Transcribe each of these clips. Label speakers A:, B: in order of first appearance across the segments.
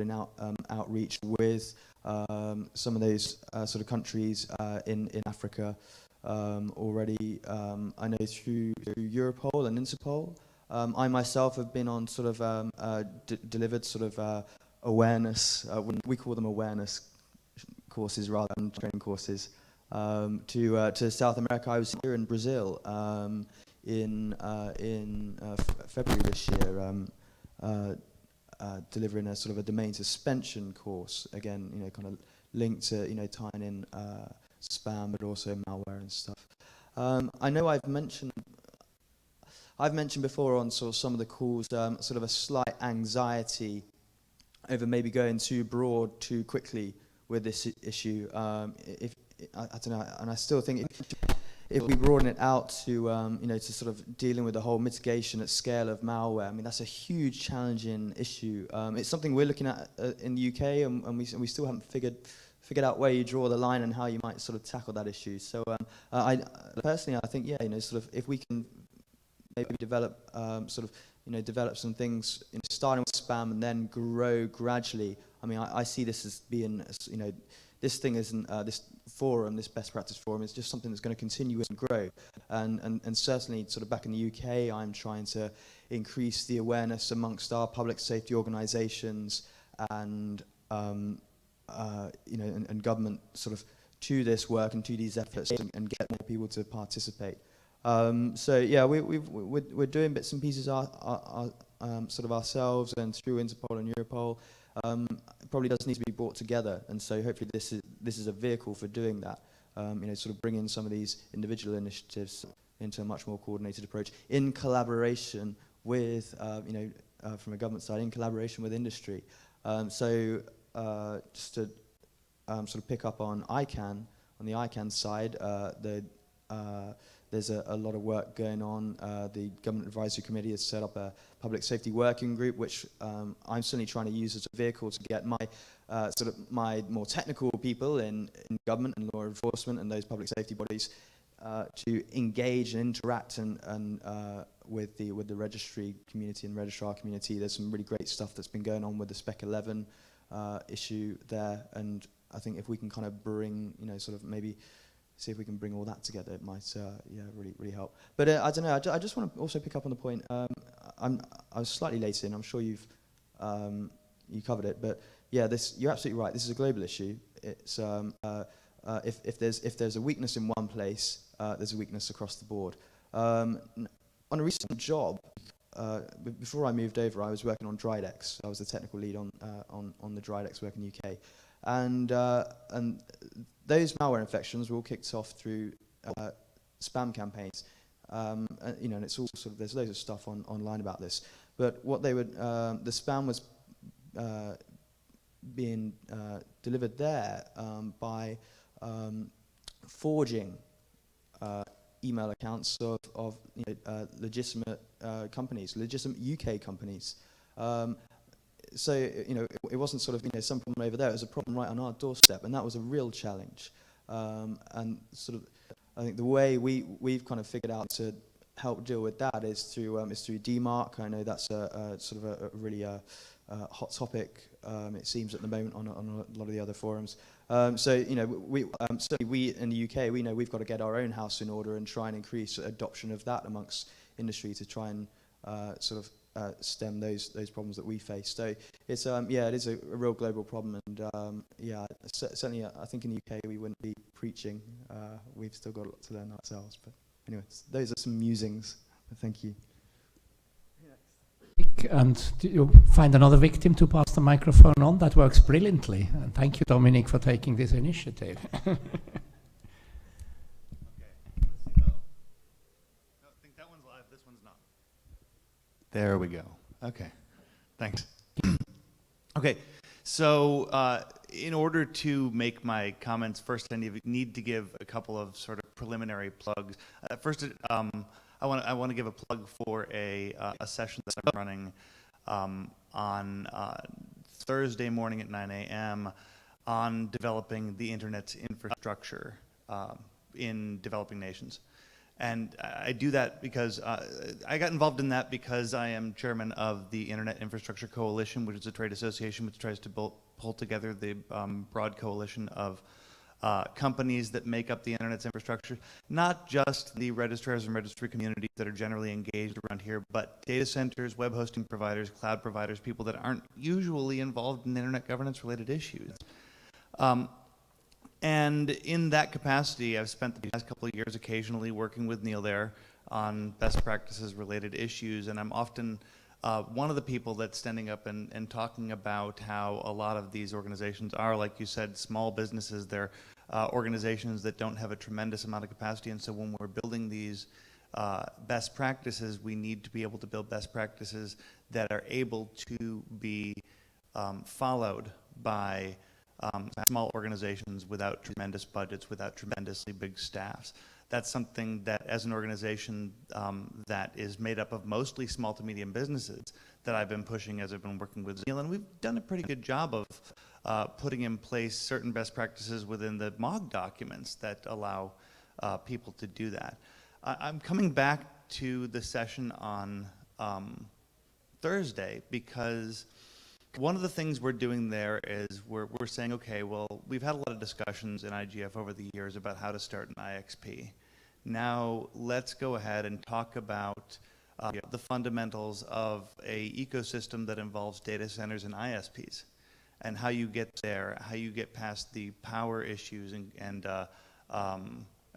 A: in outreach with some of those sort of countries in Africa already. I know through Europol and Interpol. I myself have been on sort of delivered sort of awareness. We call them awareness courses rather than training courses to South America. I was here in Brazil in February this year, delivering a sort of a domain suspension course. Again, kind of linked to tying in spam, but also malware and stuff. I know I've mentioned before on sort of some of the calls, sort of a slight anxiety over maybe going too broad too quickly with this issue. If I don't know, and I still think if we broaden it out to to sort of dealing with the whole mitigation at scale of malware, I mean that's a huge challenging issue. It's something we're looking at in the UK, and we still haven't figured out where you draw the line and how you might sort of tackle that issue. So I personally I think sort of if we can maybe develop develop some things, starting with spam and then grow gradually. I mean, I see this as being, this thing isn't, this forum, this best practice forum is just something that's going to continue and grow. And certainly sort of back in the UK, I'm trying to increase the awareness amongst our public safety organisations and, and government sort of to this work and to these efforts and get more people to participate. So yeah, we're doing bits and pieces sort of ourselves and through Interpol and Europol. It probably does need to be brought together, and so hopefully this is a vehicle for doing that. Sort of bringing some of these individual initiatives into a much more coordinated approach in collaboration with, from a government side, in collaboration with industry. So just to sort of pick up on ICANN, on the ICANN side, there's a lot of work going on. The Government Advisory Committee has set up a public safety working group, which I'm certainly trying to use as a vehicle to get my more technical people in government and law enforcement and those public safety bodies to engage and interact and with the registry community and registrar community. There's some really great stuff that's been going on with the Spec 11 issue there, and I think if we can kind of bring, sort of maybe see if we can bring all that together, it might really help. But I don't know, I just want to also pick up on the point, I was slightly late in, I'm sure you covered it, but yeah, you're absolutely right, this is a global issue. It's if there's a weakness in one place, there's a weakness across the board. On a recent job, before I moved over, I was working on Dridex. I was the technical lead on the Dridex work in the UK. And those malware infections were all kicked off through spam campaigns, and it's all sort of, there's loads of stuff online about this. But what they would, the spam was being delivered there by forging email accounts of legitimate companies, legitimate UK companies. So, it wasn't sort of, some problem over there, it was a problem right on our doorstep, and that was a real challenge. And sort of, I think the way we've kind of figured out to help deal with that is through DMARC. I know that's a sort of a really hot topic, it seems at the moment on a lot of the other forums. So, certainly we in the UK, we know we've got to get our own house in order and try and increase adoption of that amongst industry to try and sort of stem those problems that we face. So it's it is a real global problem, and certainly I think in the UK we wouldn't be preaching. We've still got a lot to learn ourselves. But anyway, those are some musings. Thank you.
B: And you find another victim to pass the microphone on. That works brilliantly. And thank you, Dominic, for taking this initiative.
C: Okay, let's see. No, I think that one's live. This one's not. There we go. Okay, thanks. Okay, so in order to make my comments, first I need to give a couple of sort of preliminary plugs. First, I want to give a plug for a session that I'm running on Thursday morning at 9 a.m. on developing the internet's infrastructure in developing nations. And I do that because I got involved in that because I am chairman of the Internet Infrastructure Coalition, which is a trade association which tries to pull together the broad coalition of companies that make up the Internet's infrastructure, not just the registrars and registry communities that are generally engaged around here, but data centers, web hosting providers, cloud providers, people that aren't usually involved in Internet governance-related issues. And in that capacity, I've spent the past couple of years occasionally working with Neil there on best practices related issues, and I'm often one of the people that's standing up and talking about how a lot of these organizations are, like you said, small businesses. They're organizations that don't have a tremendous amount of capacity, and so when we're building these best practices, we need to be able to build best practices that are able to be followed by small organizations without tremendous budgets, without tremendously big staffs. That's something that, as an organization that is made up of mostly small to medium businesses, that I've been pushing as I've been working with Neil, and we've done a pretty good job of putting in place certain best practices within the MOG documents that allow people to do that. I'm coming back to the session on Thursday because one of the things we're doing there is we're saying, okay, well, we've had a lot of discussions in IGF over the years about how to start an IXP. Now let's go ahead and talk about the fundamentals of a ecosystem that involves data centers and ISPs, and how you get there, how you get past the power issues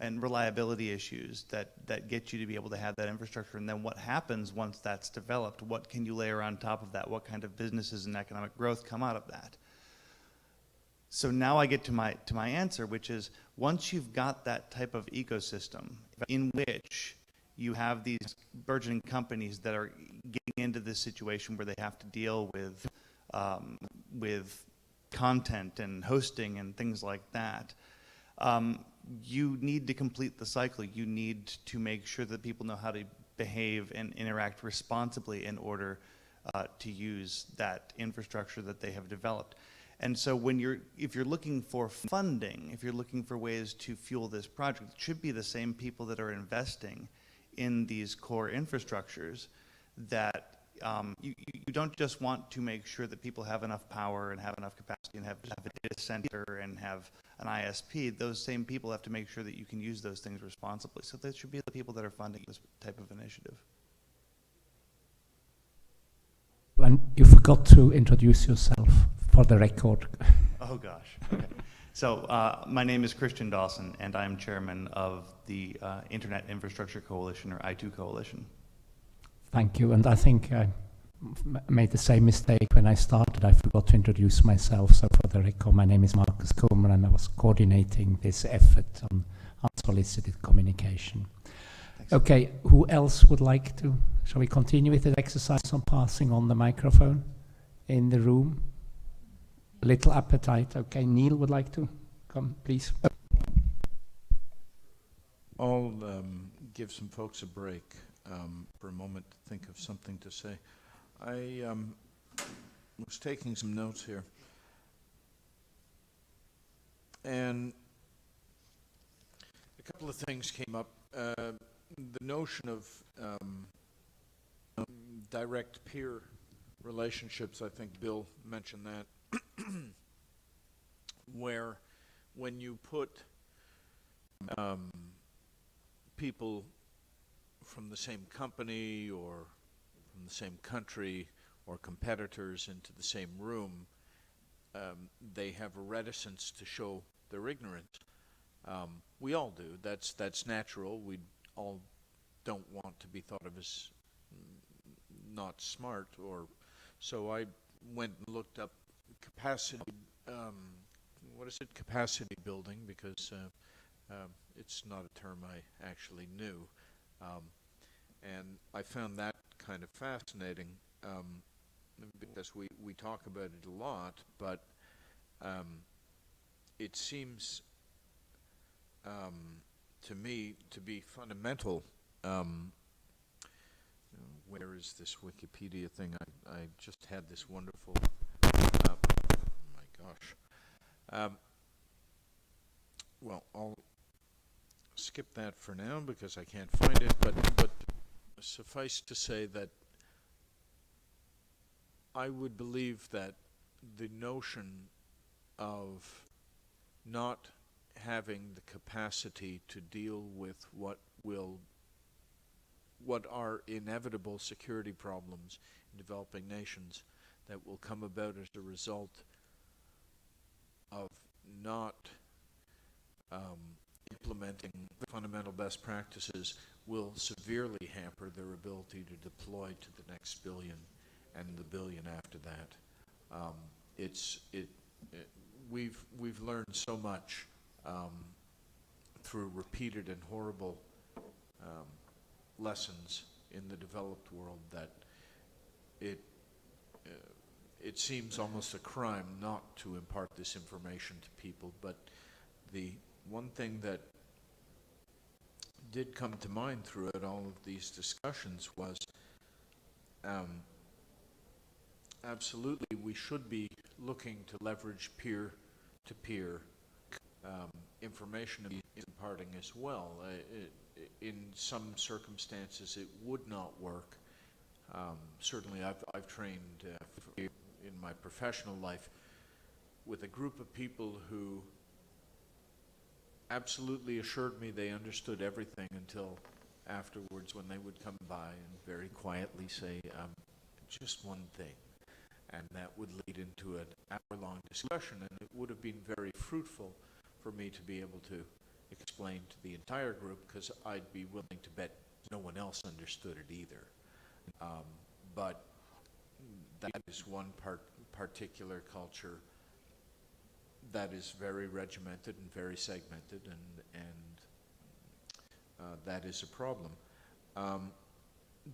C: and reliability issues that get you to be able to have that infrastructure, and then what happens once that's developed. What can you layer on top of that? What kind of businesses and economic growth come out of that? So now I get to my answer, which is, once you've got that type of ecosystem in which you have these burgeoning companies that are getting into this situation where they have to deal with content and hosting and things like that, you need to complete the cycle. You need to make sure that people know how to behave and interact responsibly in order to use that infrastructure that they have developed. And so if you're looking for funding, if you're looking for ways to fuel this project, it should be the same people that are investing in these core infrastructures. That you don't just want to make sure that people have enough power and have enough capacity and have a data center and have an ISP. Those same people have to make sure that you can use those things responsibly. So that should be the people that are funding this type of initiative.
B: And you forgot to introduce yourself for the record.
C: Oh gosh. Okay. So my name is Christian Dawson, and I'm chairman of the Internet Infrastructure Coalition, or I2 Coalition.
B: Thank you. And I think I made the same mistake when I started. I forgot to introduce myself. So for the record, my name is Marcus Kummer, and I was coordinating this effort on unsolicited communication.
C: Thanks.
B: Okay, who else would like to? Shall we continue with the exercise on passing on the microphone in the room? Little appetite. Okay, Neil would like to come, please.
D: I'll give some folks a break for a moment to think of something to say. I was taking some notes here, and a couple of things came up. The notion of direct peer relationships, I think Bill mentioned that, where when you put people from the same company or from the same country or competitors into the same room, they have a reticence to show their ignorance. We all do. That's natural. We all don't want to be thought of as not smart, or so I went and looked up capacity. What is it? Capacity building, because it's not a term I actually knew, and I found that kind of fascinating because we talk about it a lot, but it seems to me to be fundamental. Where is this Wikipedia thing? I just had this wonderful. Oh my gosh. Well, I'll skip that for now because I can't find it, but suffice to say that I would believe that the notion of not having the capacity to deal with what are inevitable security problems in developing nations that will come about as a result of not implementing fundamental best practices will severely hamper their ability to deploy to the next billion and the billion after that. We've learned so much through repeated and horrible lessons in the developed world that it seems almost a crime not to impart this information to people. But the one thing that did come to mind throughout all of these discussions was absolutely we should be looking to leverage peer-to-peer information imparting as well. In some circumstances it would not work. Certainly I've trained in my professional life with a group of people who absolutely assured me they understood everything until afterwards when they would come by and very quietly say, just one thing. And that would lead into an hour-long discussion, and it would have been very fruitful for me to be able to explain to the entire group, because I'd be willing to bet no one else understood it either. But that is one particular culture that is very regimented and very segmented, and that is a problem.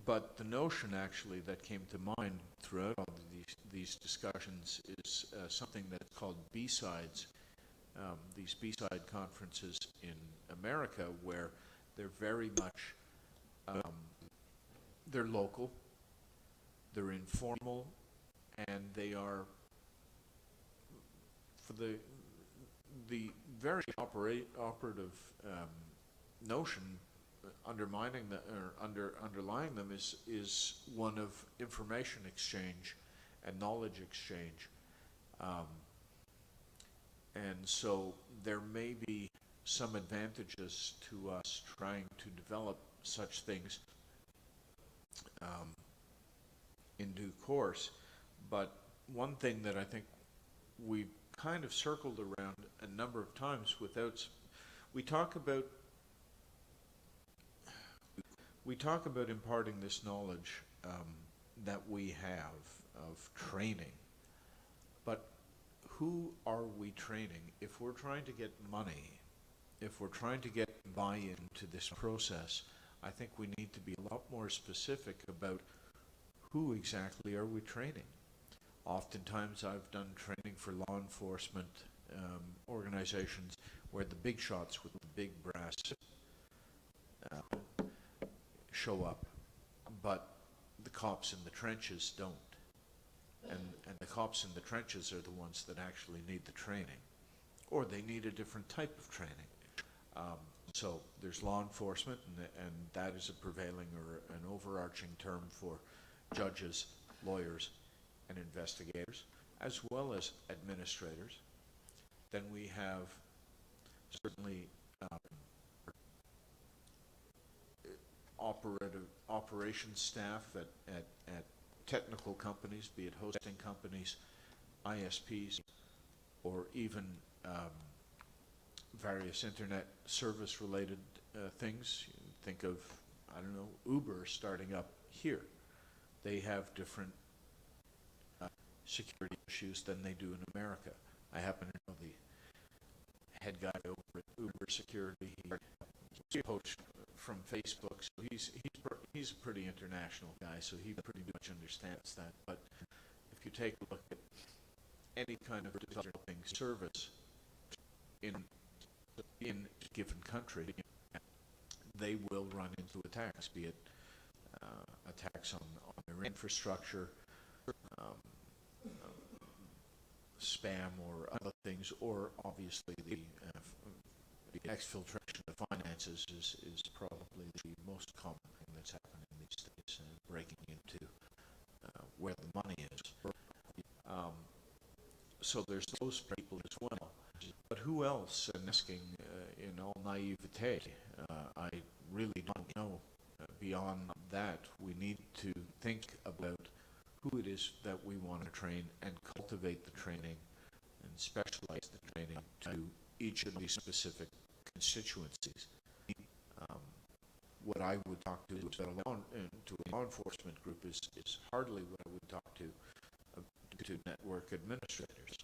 D: But the notion actually that came to mind throughout all of these discussions is something that's called B-sides. These B-side conferences in America, where they're very much, they're local, they're informal, and they are, for the very operative notion underlying them is one of information exchange and knowledge exchange. And so there may be some advantages to us trying to develop such things in due course. But one thing that I think we've kind of circled around a number of times we talk about imparting this knowledge that we have of training, but who are we training? If we're trying to get money, if we're trying to get buy-in to this process, I think we need to be a lot more specific about who exactly are we training. Oftentimes I've done training for law enforcement organizations where the big shots with the big brass show up, but the cops in the trenches don't. And the cops in the trenches are the ones that actually need the training, or they need a different type of training. So there's law enforcement, and that is a prevailing or an overarching term for judges, lawyers, and investigators, as well as administrators. Then we have certainly operations staff at technical companies, be it hosting companies, ISPs, or even various internet service-related things. You think of, I don't know, Uber starting up here. They have different security issues than they do in America. I happen to know the head guy over at Uber Security. He poached from Facebook, so he's a pretty international guy, so he pretty much understands that. But if you take a look at any kind of developing service in a given country, they will run into attacks, be it attacks on their infrastructure, spam or other things, or obviously the exfiltration of finance finances is probably the most common thing that's happening these days, breaking into where the money is. So there's those people as well. But who else? And asking in all naivete, I really don't know. Beyond that, we need to think about who it is that we want to train and cultivate the training and specialize the training to each of these specific constituencies. What I would talk to a law enforcement group is hardly what I would talk to network administrators.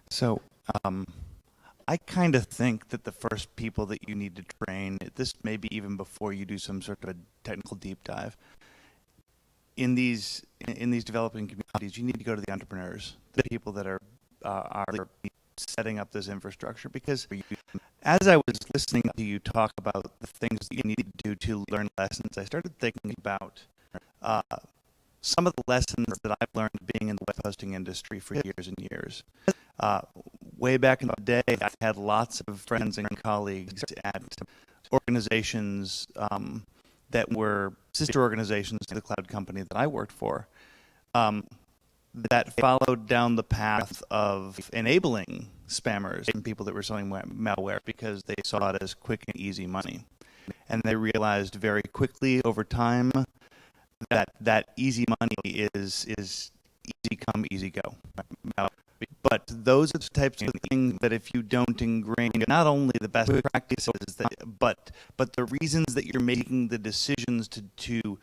C: So, I kind of think that the first people that you need to train, this may be even before you do some sort of a technical deep dive, in these developing communities, you need to go to the entrepreneurs, the people that are setting up this infrastructure. Because as I was listening to you talk about the things that you need to do to learn lessons, I started thinking about some of the lessons that I've learned being in the web hosting industry for years and years. Way back in the day, I had lots of friends and colleagues at organizations that were sister organizations to the cloud company that I worked for, that followed down the path of enabling spammers and people that were selling malware because they saw it as quick and easy money. And they realized very quickly over time that easy money is easy come, easy go. But those are the types of things that if you don't ingrain not only the best practices, but the reasons that you're making the decisions to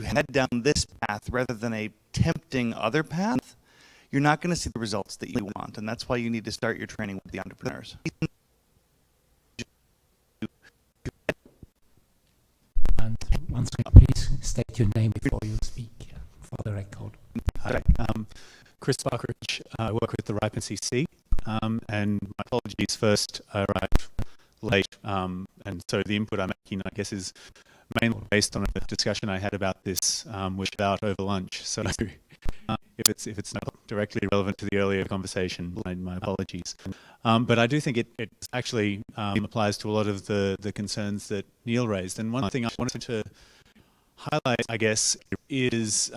C: head down this path rather than a tempting other path, you're not going to see the results that you want. And that's why you need to start your training with the entrepreneurs.
B: And once again, please state your name before you speak for the record.
E: Hi, Chris Buckridge. I work with the RIPE NCC, and my apologies first, I arrived late, and so the input I'm making, I guess, is mainly based on a discussion I had about this without over lunch. So if it's not directly relevant to the earlier conversation, my apologies. But I do think it actually applies to a lot of the concerns that Neil raised. And one thing I wanted to highlight, I guess, is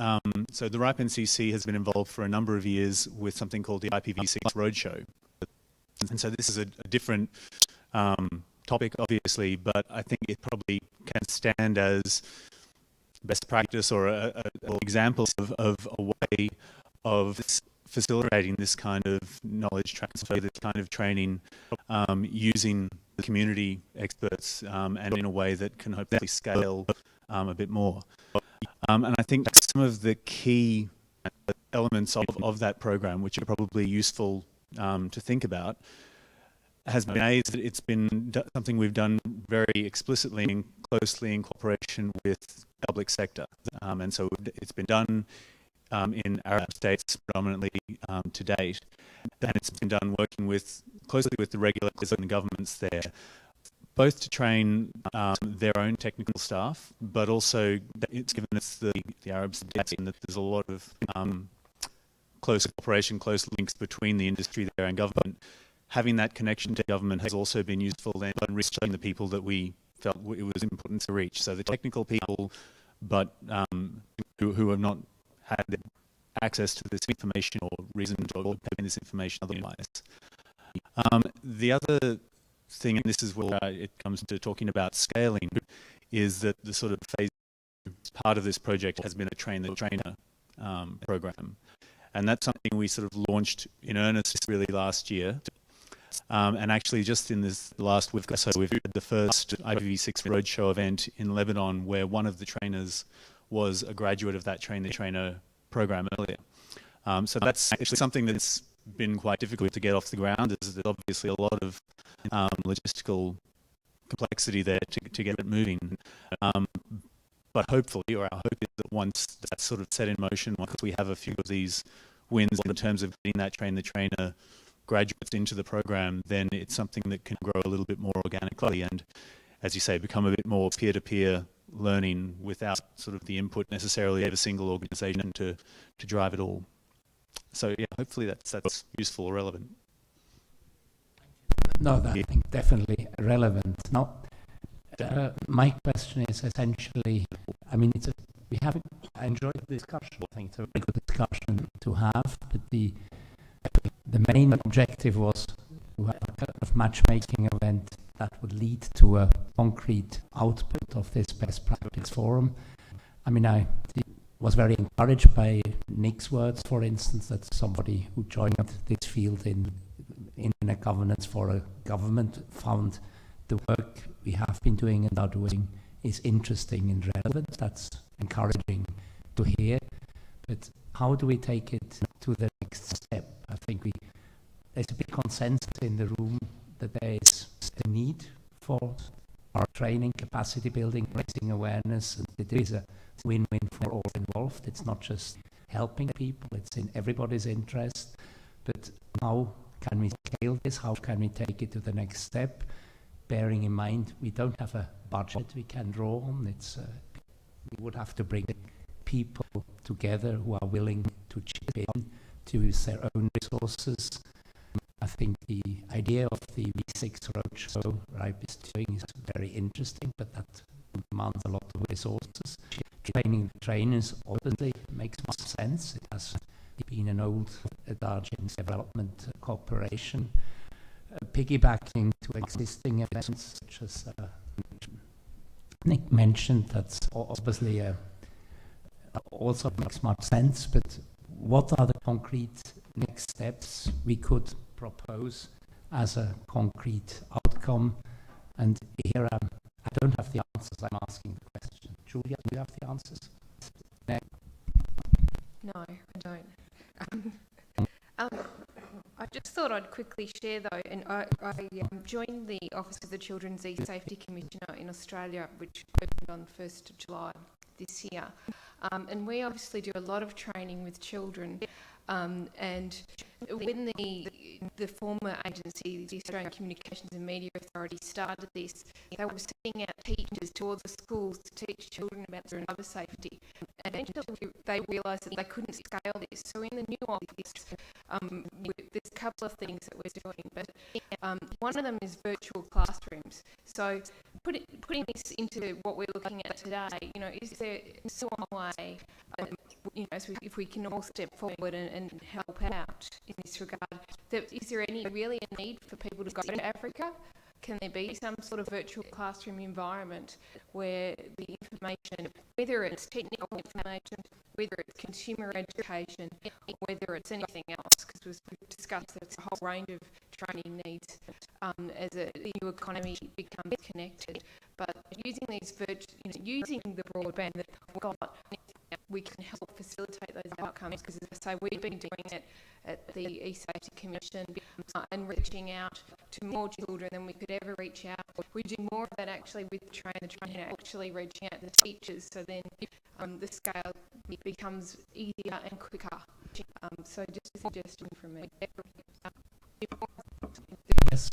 E: so the RIPE NCC has been involved for a number of years with something called the IPv6 Roadshow. And so this is a different topic, obviously, but I think it probably can stand as best practice or an example of a way of facilitating this kind of knowledge transfer, this kind of training, using the community experts and in a way that can hopefully scale a bit more. And I think some of the key elements of that program, which are probably useful to think about, has been that it's been something we've done very explicitly and closely in cooperation with the public sector. And so it's been done in Arab states predominantly to date. And it's been done working closely with the regulators and the governments there, both to train their own technical staff, but also it's given us the Arab states, and that there's a lot of close cooperation, close links between the industry there and government. Having that connection to government has also been useful then in reaching the people that we felt it was important to reach. So the technical people, but who have not had access to this information or reason to obtain this information otherwise. The other thing, and this is where it comes to talking about scaling, is that the sort of phase part of this project has been a train-the-trainer program. And that's something we sort of launched in earnest really last year. And actually just in this last week or so, we've had the first IPv6 Roadshow event in Lebanon where one of the trainers was a graduate of that train-the-trainer program earlier. So that's actually something that's been quite difficult to get off the ground. There's obviously a lot of logistical complexity there to get it moving. But hopefully, or our hope is that once that's sort of set in motion, once we have a few of these wins in terms of getting that train-the-trainer graduates into the program, then it's something that can grow a little bit more organically and, as you say, become a bit more peer-to-peer learning without sort of the input necessarily of a single organization to drive it all. So yeah, hopefully that's useful or relevant.
B: No, that I think definitely relevant. Now, my question is essentially, I mean, I enjoyed the discussion. I think it's a very good discussion to have, but the main objective was to have a kind of matchmaking event that would lead to a concrete output of this best practice forum. I mean, I was very encouraged by Nick's words, for instance, that somebody who joined this field in internet governance for a government found the work we have been doing and are doing is interesting and relevant. That's encouraging to hear. But how do we take it to the next step? I think there's a big consensus in the room that there is a need for our training, capacity building, raising awareness, and it is a win-win for all involved. It's not just helping people, it's in everybody's interest. But how can we scale this? How can we take it to the next step? Bearing in mind, we don't have a budget we can draw on. We would have to bring people together who are willing to chip in, to use their own resources. I think the idea of the V6 roadshow RIPE is doing is very interesting, but that demands a lot of resources. Training the trainers obviously makes much sense. It has been an old adage in development cooperation. Piggybacking to existing events, such as Nick mentioned, that's obviously also makes much sense, but what are the concrete next steps we could propose as a concrete outcome? And here I don't have the answers, I'm asking the question. Julia, do you have the answers?
F: No, I don't. I just thought I'd quickly share though, and I joined the Office of the Children's E-Safety Commissioner in Australia, which opened on 1st of July this year. And we obviously do a lot of training with children. And when the former agency, the Australian Communications and Media Authority, started this, they were sending out teachers to all the schools to teach children about cyber safety. And eventually they realised that they couldn't scale this. So in the new office, there's a couple of things that we're doing, but one of them is virtual classrooms. So putting this into what we're looking at today, is there some way, if we can all step forward and help out in this regard, is there really a need for people to go to Africa? Can there be some sort of virtual classroom environment where the information, whether it's technical information, whether it's consumer education, or whether it's anything else, because we've discussed that it's a whole range of training needs as the new economy becomes connected. But using these using the broadband that we've got, we can help facilitate those outcomes, because as I say, we've been doing it at the E-Safety Commission and reaching out to more children than we could ever reach out. We do more of that actually with the trainer actually reaching out to teachers, so then the scale becomes easier and quicker. So just a suggestion from me.
B: Yes.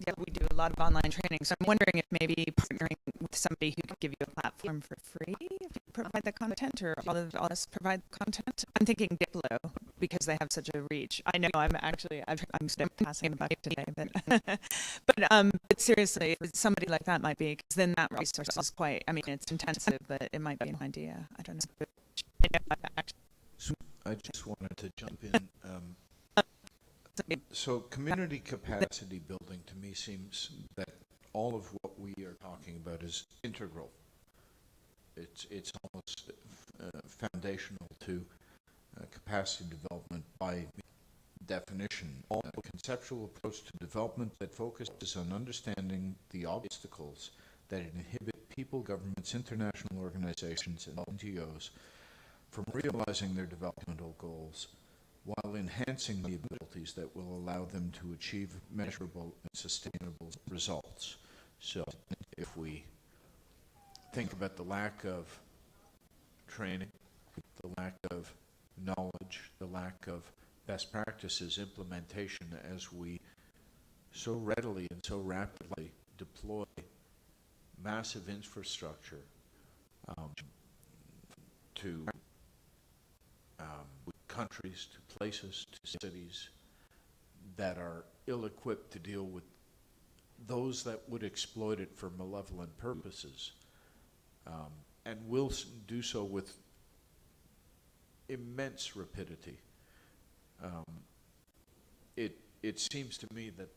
G: Yeah, we do a lot of online training, so I'm wondering if maybe partnering with somebody who could give you a platform for free if you provide the content, or all of us provide the content. I'm thinking Diplo, because they have such a reach. I know I'm passing the buck today, but seriously, somebody like that might be, because then that resource is quite, it's intensive, but it might be an idea. I don't know.
D: I just wanted to jump in. So community capacity building to me seems that all of what we are talking about is integral. It's almost foundational to capacity development by definition. A conceptual approach to development that focuses on understanding the obstacles that inhibit people, governments, international organizations, and NGOs from realizing their developmental goals, while enhancing the abilities that will allow them to achieve measurable and sustainable results. So if we think about the lack of training, the lack of knowledge, the lack of best practices implementation, as we so readily and so rapidly deploy massive infrastructure to countries, to places, to cities that are ill-equipped to deal with those that would exploit it for malevolent purposes, and will do so with immense rapidity. It seems to me that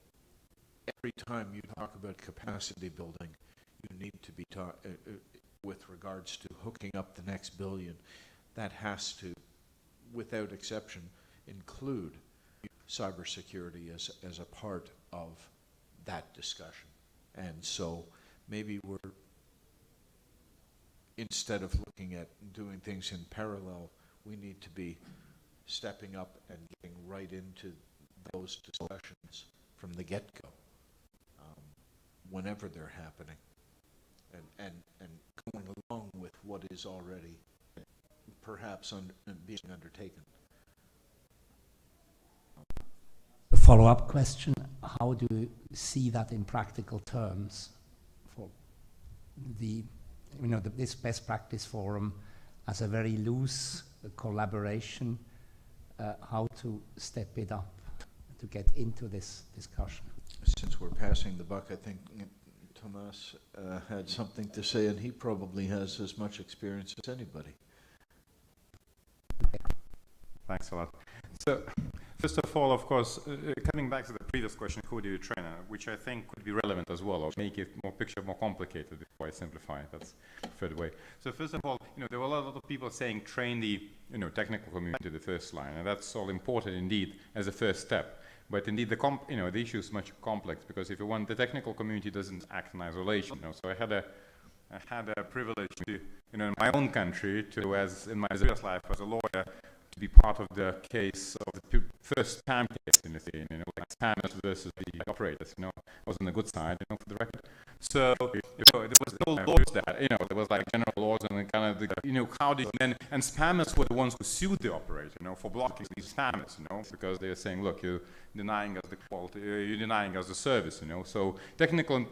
D: every time you talk about capacity building, you need to be with regards to hooking up the next billion, that has to, without exception, include cybersecurity as a part of that discussion. And so maybe we're, instead of looking at doing things in parallel, we need to be stepping up and getting right into those discussions from the get-go, whenever they're happening, and going along with what is already perhaps being undertaken.
B: A follow-up question, how do you see that in practical terms for the, this best practice forum as a very loose collaboration, how to step it up to get into this discussion?
D: Since we're passing the buck, I think Tomas had something to say, and he probably has as much experience as anybody.
H: Thanks a lot. So, first of all, of course, coming back to the previous question, who do you train, which I think could be relevant as well, or make it more more complicated before I simplify it. That's the third way. So first of all, there were a lot of people saying train the technical community, the first line, and that's all important indeed as a first step. But indeed, the issue is much complex, because if you want, the technical community doesn't act in isolation. So I had a privilege to, in my own country, to, as in my previous life as a lawyer, to be part of the case of the first spam case in the scene, like spammers versus the operators. I was on the good side, for the record. So, there was no laws that, there was like general laws and then kind of, how did then, and spammers were the ones who sued the operator, for blocking these spammers, because they were saying, look, you're denying us the quality, you're denying us the service, So technical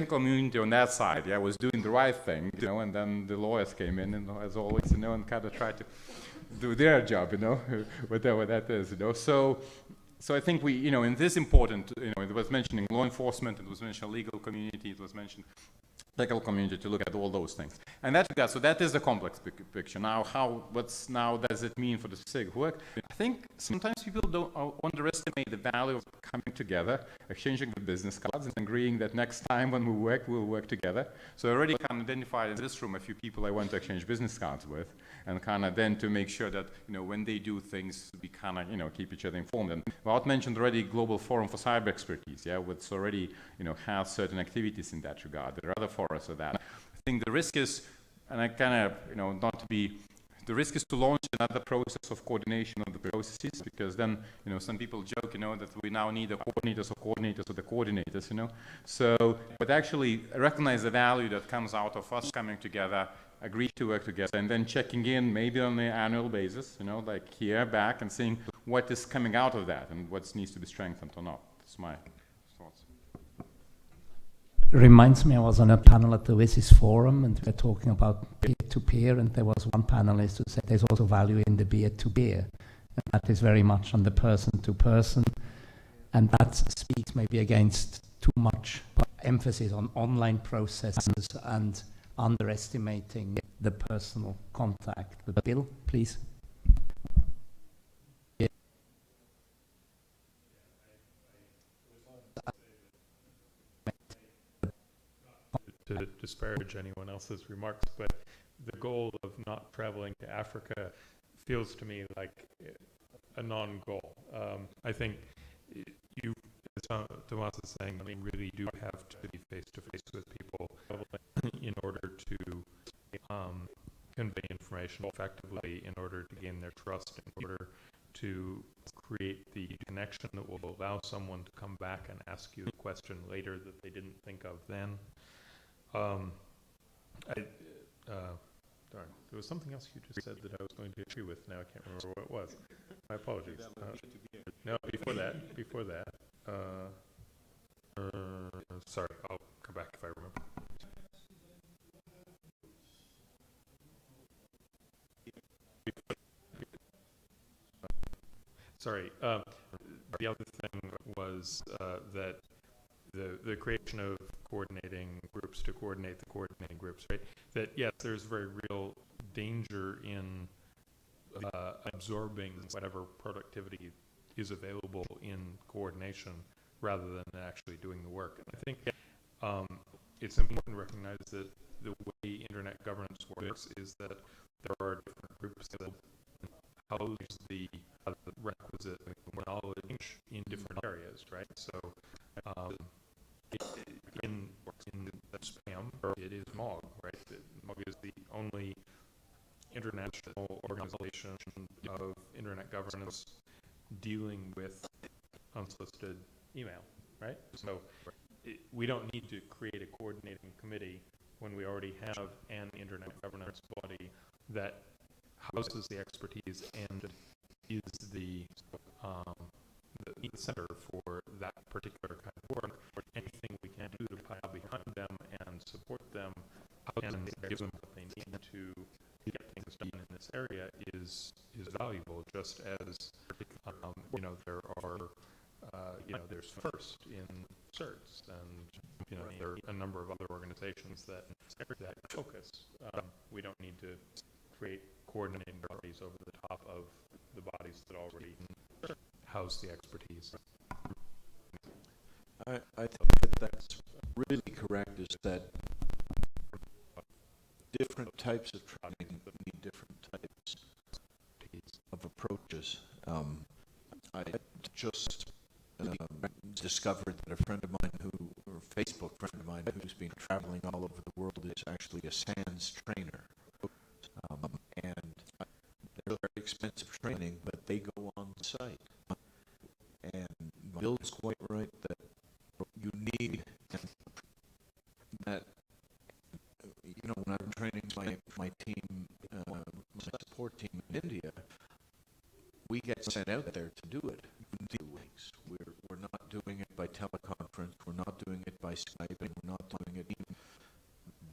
H: community on that side, was doing the right thing, and then the lawyers came in, and as always, and kind of tried to do their job, whatever that is, So I think we, in this important, it was mentioning law enforcement, it was mentioned legal community, it was mentioned technical community, to look at all those things. And so that is the complex picture. Now, now does it mean for the specific work? I think sometimes people don't underestimate the value of coming together, exchanging the business cards, and agreeing that next time when we work, we'll work together. So I already kind of identified in this room a few people I want to exchange business cards with, and kind of then to make sure that, when they do things, we kind of, keep each other informed. And Wout mentioned already Global Forum for Cyber Expertise, which already, has certain activities in that regard. There are other forums for that. I think the risk is, and I kind of, not to be, the risk is to launch another process of coordination of the processes, because then, some people joke, that we now need the coordinators of the coordinators, So, but actually recognize the value that comes out of us coming together, agree to work together, and then checking in maybe on an annual basis, like here, back, and seeing what is coming out of that and what needs to be strengthened or not. That's my thoughts.
B: Reminds me, I was on a panel at the WSIS Forum, and we're talking about peer-to-peer, and there was one panelist who said there's also value in the peer-to-peer, and that is very much on the person-to-person, and that speaks maybe against too much emphasis on online processes and underestimating the personal contact. But Bill, please.
I: To disparage anyone else's remarks, but the goal of not traveling to Africa feels to me like a non-goal. I think you, as Tomas is saying, we really do have to be face-to-face with people in order to convey information effectively, in order to gain their trust, in order to create the connection that will allow someone to come back and ask you a question later that they didn't think of then. Darn, there was something else you just said that I was going to agree with. Now I can't remember what it was. My apologies. No, before that. Sorry, I'll come back if I remember. sorry. The other thing was that the creation of coordinating groups to coordinate the coordinating groups, right? That yes, there's very real danger in absorbing whatever productivity is available in coordination rather than actually doing the work. And I think it's important to recognize that the way internet governance works is that there are different groups that house the requisite knowledge in different areas, right? So in spam, it is MOG, right? MOG is the only international organization of internet governance dealing with unsolicited email, right? So we don't need to create a coordinating committee when we already have an internet governance body that houses the expertise and is the center for that particular kind of work. Anything we can do to pile behind them and support them and give them what they need to get things done in this area is valuable, just as there are there's FIRST in CERTS, and there are a number of other organizations that focus. We don't need to create coordinating bodies over the top of the bodies that already house the expertise.
D: I think that that's really correct, is that different types of training need different types of approaches. I just discovered that a friend of mine Facebook friend of mine who's been traveling all over the world is actually a SANS trainer. And they're very expensive training, but they go on site. And Bill is quite right that you need that. When I'm training my team, my support team in India, we get sent out there to do it. We're not doing it by teleconference. We're not doing it by Skype. We're not doing it.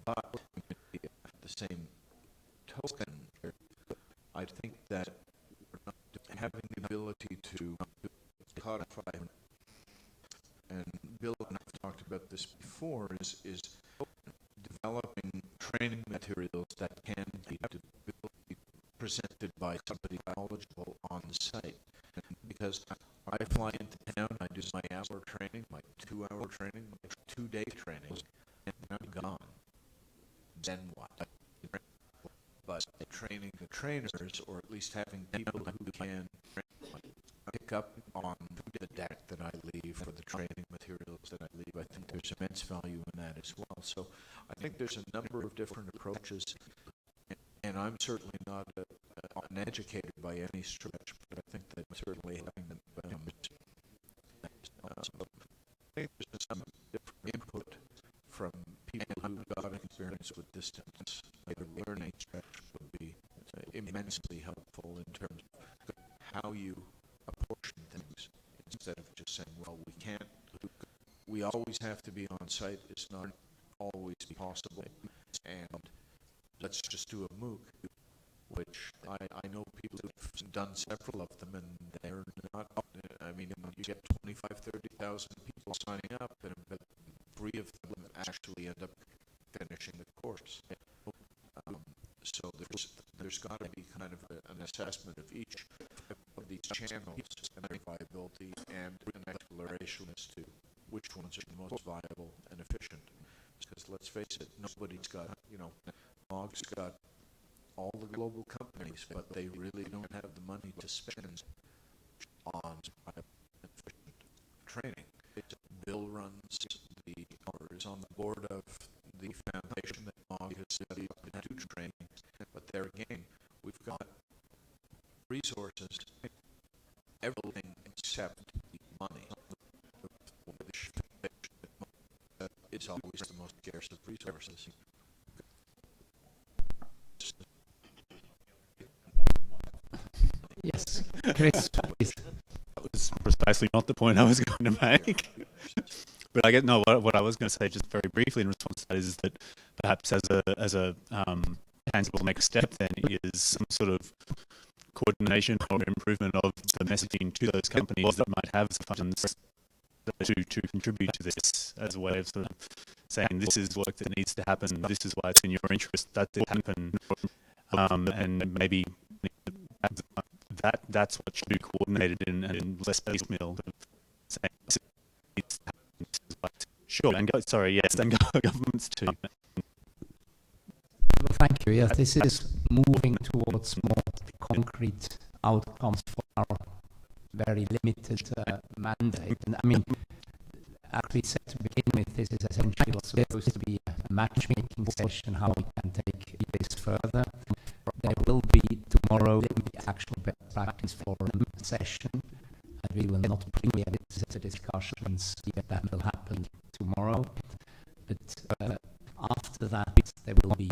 D: But at the same token, I think that having the ability to codify, and Bill and I've talked about this before, is developing training materials that can be presented by somebody knowledgeable on site. Because I fly into town, I do my hour training, my 2-hour training, my 2-day training, and I'm gone. Then what? But training the trainers, or at least having people who can pick up on the deck that I leave, or the training materials that I leave, I think there's immense value in that as well. So I think there's a number of different approaches, and I'm certainly not uneducated by any stretch, but I think that certainly having them I think there's some different input from people who've got experience with distance learning would be immensely helpful in terms of how you apportion things, instead of just saying, well, we always have to be on site. It's not always possible, and let's just do a MOOC, which I know people who've done several of them, and they're not, you get 30,000 people signing up, and about 3 of them actually end up finishing the course. So there's got to be kind of an assessment of each of these channels and their viability, and an exploration as to which ones are the most viable and efficient. Because let's face it, nobody's got, MOG's got all the global companies, but they really don't have the money to spend on efficient training. Bill runs is on the board of the foundation that MOG has studied to do training, but there again, we've got resources, everything except money. It's always the most scarce of resources.
B: Yes, Chris, please.
E: That was precisely not the point I was going to make. But I get what I was going to say just very briefly in response to that is that perhaps as a tangible next step then is some sort of coordination or improvement of the messaging to those companies that might have funds to contribute to this, as a way of sort of saying this is work that needs to happen, this is why it's in your interest that it happen, and maybe that's what should be coordinated and less piecemeal. Sure, and governments too.
B: Well, thank you. Yes, this is moving towards more concrete outcomes for our very limited mandate. And I mean, as we said to begin with, this is essentially supposed to be a matchmaking session, how we can take this further. There will be tomorrow the actual best practice forum session, and we will not preempt the discussions that will happen tomorrow. But after that, there will be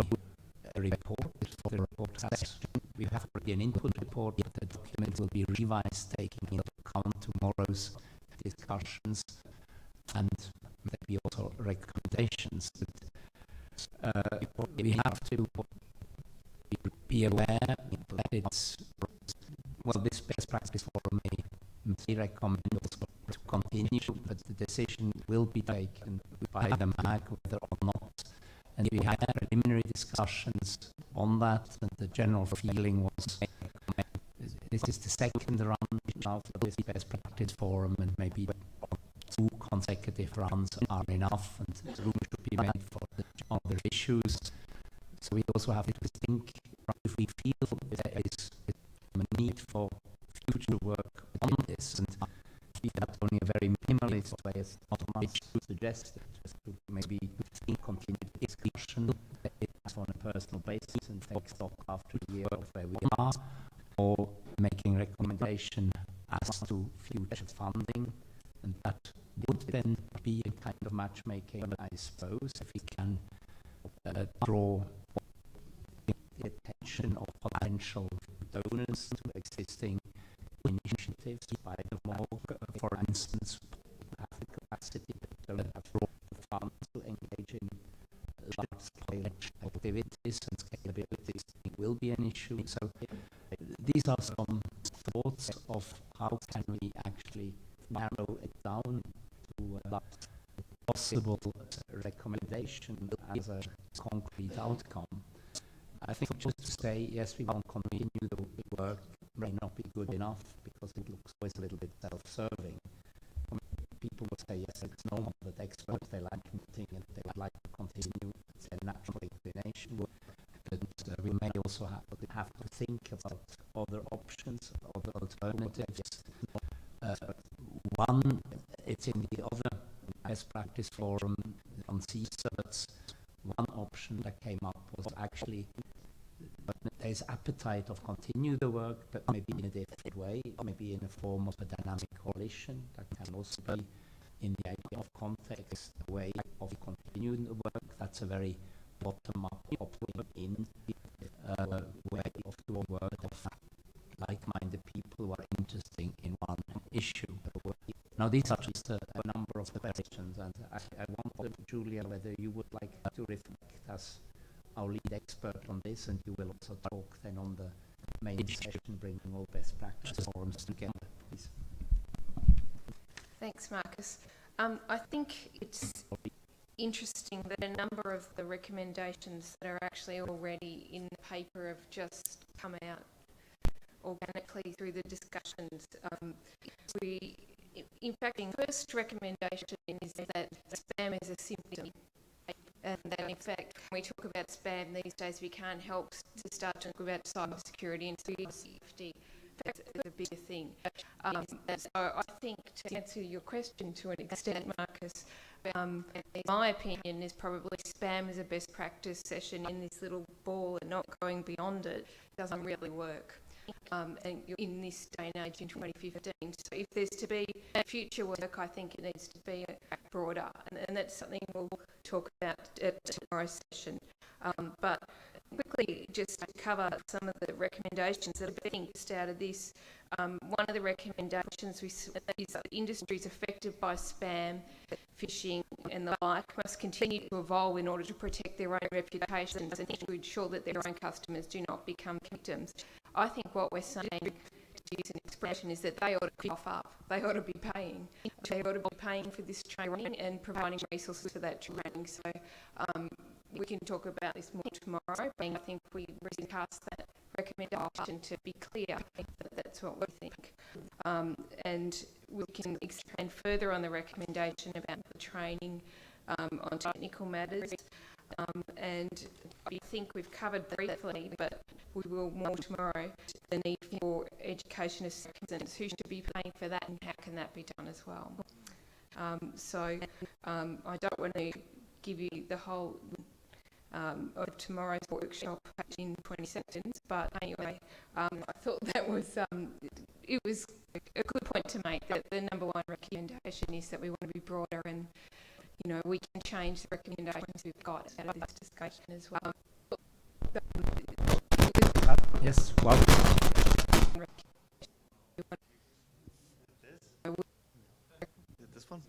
B: a report for the report session. We have already an input report, but the document will be revised, taking into account tomorrow's discussions and maybe also recommendations. But we have to be aware that it's, well, this best practice forum may recommend also to continue, but the decision will be taken by the MAG whether or not. And we had preliminary discussions on that, and the general feeling was this is the second round after this best practice forum, and maybe 2 consecutive rounds are enough, and room should be made for the other issues. So we also have to think, if we feel there is a need for future work on this, and if that's only a very minimalist way, as much suggested, just to maybe think continued discussion on a personal basis and take stock after a year of where we are, or making recommendation as to future funding, and that would then be a kind of matchmaking, I suppose, if we can draw the attention of potential donors to existing initiatives by the MOG, for instance, have the capacity but don't have the funds to engage in large-scale activities, and scalability will be an issue. So these are some thoughts of how can we actually narrow it down to a possible recommendation as a concrete outcome. I think just to say, yes, we want to continue the work may not be good enough because it looks always a little bit self-serving. People will say, yes, it's normal that experts, they like meeting and they would like to continue. It's a natural inclination. But we may also have to think about other options, other alternatives. One, it's in the other best practice forum on CSERTs. One option that came up was actually there's appetite of continue the work, but maybe in a different way, maybe in the form of a dynamic coalition. That can also be in the idea of context, a way of continuing the work. That's a very bottom-up, in way of doing work of like-minded people who are interested in one issue. Now, these are just a number of the questions, and I wonder, Julia, whether you would like to reflect as our lead expert on this, and you will also talk then on the main session, bringing all best practice forums together, please.
F: Thanks, Marcus. I think it's interesting that a number of the recommendations that are actually already in the paper have just come out organically through the discussions. In fact, the first recommendation is that spam is a symptom, and that in fact, when we talk about spam these days, we can't help to start to talk about cybersecurity and cyber safety. That's a bigger thing. So I think, to answer your question to an extent, Marcus, in my opinion, is probably spam as a best practice session in this little ball and not going beyond it doesn't really work. And in this day and age in 2015. So if there's to be future work, I think it needs to be broader, and that's something we'll talk about at tomorrow's session. But quickly, just to cover some of the recommendations that have been just out of this, one of the recommendations is that industries affected by spam, phishing, and the like must continue to evolve in order to protect their own reputations and to ensure that their own customers do not become victims. I think what we're saying, to use an expression, is that they ought to cough up. They ought to be paying. They ought to be paying for this training and providing resources for that training. So we can talk about this more tomorrow, but I think we recast that recommendation to be clear that that's what we think. And we can expand further on the recommendation about the training on technical matters. And I think we've covered briefly, but we will more tomorrow, the need for education assistance, who should be paying for that and how can that be done as well. I don't want to give you the whole of tomorrow's workshop in 20 seconds, but anyway, I thought that was it was a good point to make, that the number one recommendation is that we want to be broader, and you know, we can change the recommendations we've got out of this discussion as well.
B: Yes, well.
C: This one?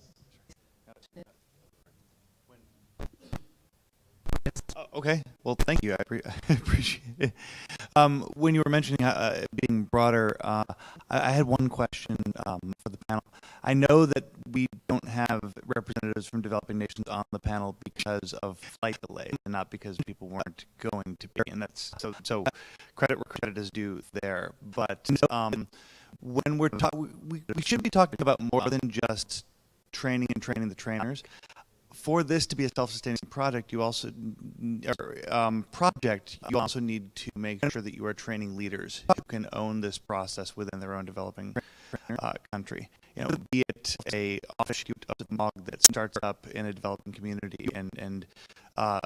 C: Okay, well, thank you. I appreciate it. When you were mentioning being broader, I had one question for the panel. I know that we don't have representatives from developing nations on the panel because of flight delays and not because people weren't going to be, and that's so credit where credit is due there. But when we're we should be talking about more than just training and training the trainers. For this to be a self-sustaining project, you also need to make sure that you are training leaders who can own this process within their own developing country. You know, be it a offshoot of the MOG that starts up in a developing community, and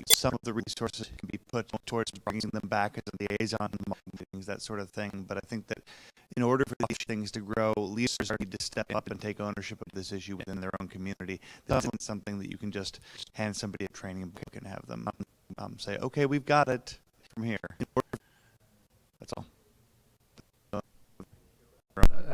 C: some of the resources can be put towards bringing them back as a liaison meetings, that sort of thing. But I think that in order for these things to grow, leaders need to step up and take ownership of this issue within their own community. This isn't something that you can just hand somebody a training book and have them say, okay, we've got it from here. That's all.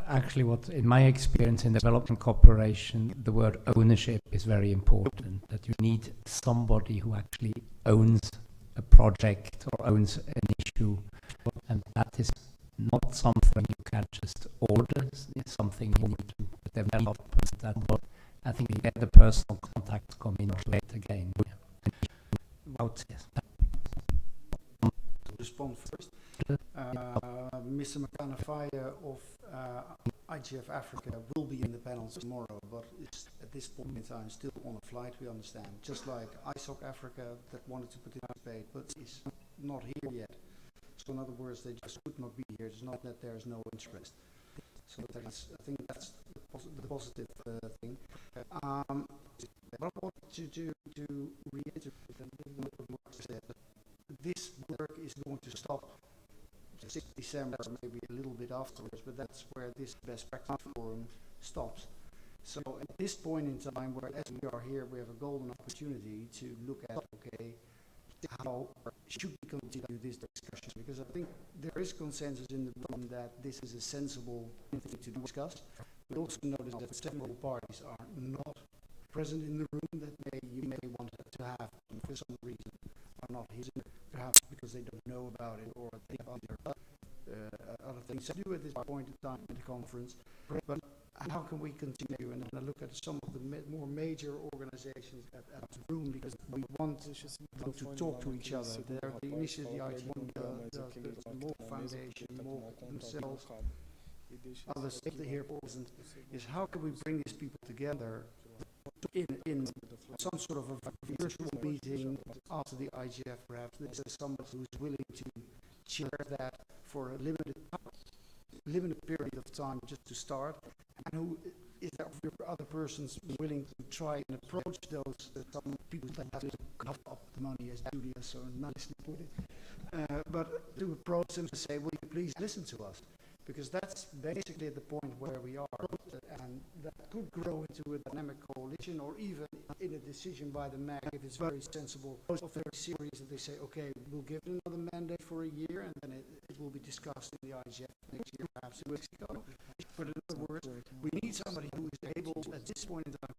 B: Actually, what in my experience in development cooperation, the word ownership is very important. That you need somebody who actually owns a project or owns an issue, and that is not something you can just order. It's something you need to develop. But I think the personal contacts come into it again. Yes.
J: To respond first, Mr. Makanafaya of IGF Africa will be in the panel tomorrow, but is at this point in time still on a flight, we understand. Just like ISOC Africa that wanted to participate, but is not here yet. So in other words, they just could not be here. It's not that there is no interest. So that's, I think that's the positive thing. But I wanted to reiterate what Mark said. This work is going to stop 6th December, maybe a little bit afterwards, but that's where this best practice forum stops. So at this point in time, where as we are here, we have a golden opportunity to look at, okay, how should we continue this discussion? Because I think there is consensus in the room that this is a sensible thing to discuss. We also notice that several parties are not present in the room that you may want to have for some reason are not here, perhaps because they don't know about it or they have other things to do at this point in time in the conference. But how can we continue? And then I look at some of the more major organizations at the room, because we want to talk to each other. There, the initiative, the IT, the more foundation, more themselves, others here present, is how can we bring these people together in some sort of a virtual meeting after the IGF, perhaps. There's somebody who's willing to chair that for a limited period of time just to start, and who is there other persons willing to try and approach those some people that have to cover up the money, as Julia so nicely put it, but to approach them and say, will you please listen to us? Because that's basically at the point where we are, and that could grow into a dynamic coalition, or even in a decision by the MAG, if it's very sensible, or very serious, that they say, okay, we'll give it another mandate for a year, and then it will be discussed in the IGF next year, perhaps in Mexico. But in other words, we need somebody who is able, at this point in time,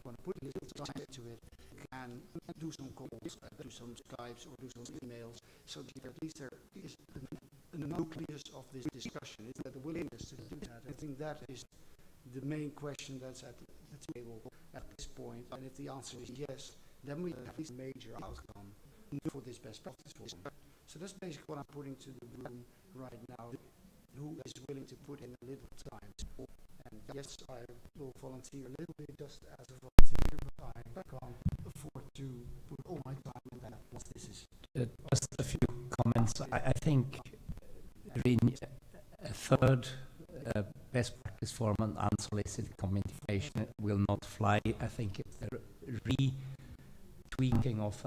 J: when put a little time to it, can do some calls, do some Skypes, or do some emails, so that at least there is the nucleus of this discussion. Is that the willingness to do that? I think that is the main question that's at the table at this point. And if the answer is yes, then we have at least a major outcome for this best practice forum. So that's basically what I'm putting to the room right now. Who is willing to put in a little time? And yes, I will volunteer a little bit just as a volunteer, but I can't afford to put all my time in that. This is
B: just a few comments. I think a third best practice forum on unsolicited communication will not fly. I think it's the retweaking of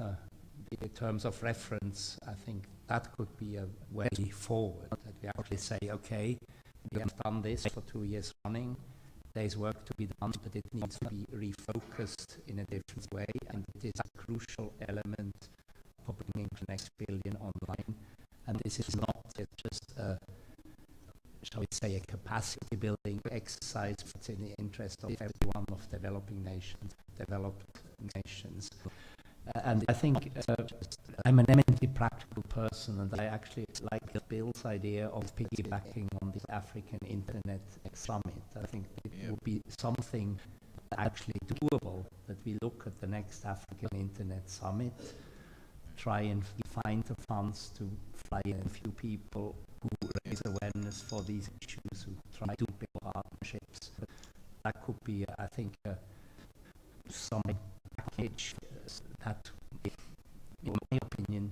B: the terms of reference. I think that could be a way forward, that we actually say, okay, we have done this for 2 years running, there's work to be done, but it needs to be refocused in a different way, and it is a crucial element for bringing the next billion online. And this is not just a, shall we say, a capacity building exercise, but it's in the interest of every one of developed nations. And I think I'm an eminently practical person, and I actually like Bill's idea of piggybacking on the African Internet Summit. I think it would be something actually doable, that we look at the next African Internet Summit, try and find the funds to fly in a few people who raise awareness for these issues, who try to build partnerships. That could be, I think, some package that, in my opinion,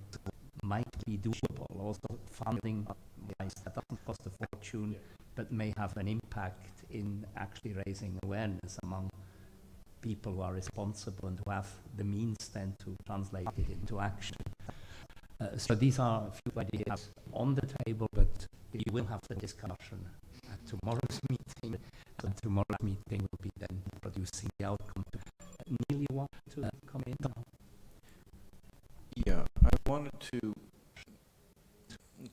B: might be doable. Also, funding-wise, that doesn't cost a fortune, but may have an impact in actually raising awareness among people who are responsible and who have the means then to translate it into action. So these are a few ideas on the table, but we will have the discussion at tomorrow's meeting, and tomorrow's meeting will be then producing the outcome. Neil, you want to come in now?
D: Yeah, I wanted to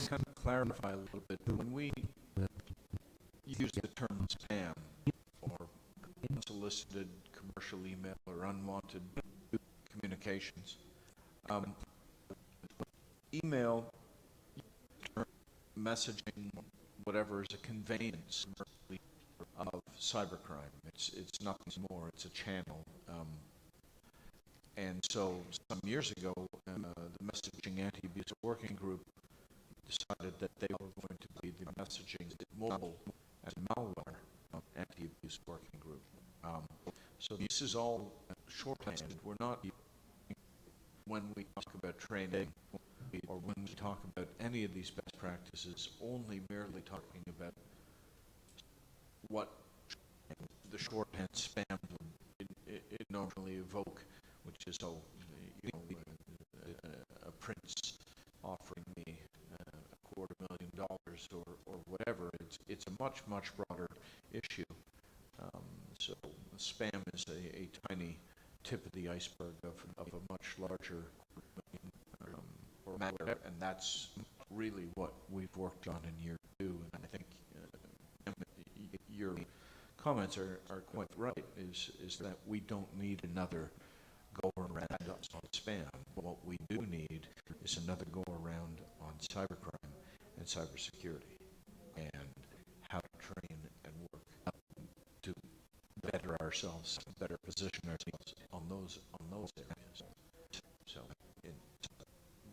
D: kind of clarify a little bit. When we use the term spam or unsolicited commercial email or unwanted communications, email, messaging, whatever, is a conveyance of cybercrime. It's nothing more. It's a channel. And so some years ago, the Messaging Anti-Abuse Working Group decided that they were going to be the Messaging Mobile and Malware Anti-Abuse Working Group. So this is all shorthand. We're not, when we talk about training or when we talk about any of these best practices, only merely talking about what the shorthand spam would it normally evoke, which is a prince offering me $250,000 or whatever. It's a much broader issue. So spam is a tiny tip of the iceberg of a much larger matter, and that's really what we've worked on in year 2. And I think your comments are quite right. Is that we don't need another go around on spam. What we do need is another go around on cybercrime and cybersecurity, and how to train and work to better ourselves, better position ourselves on those areas. So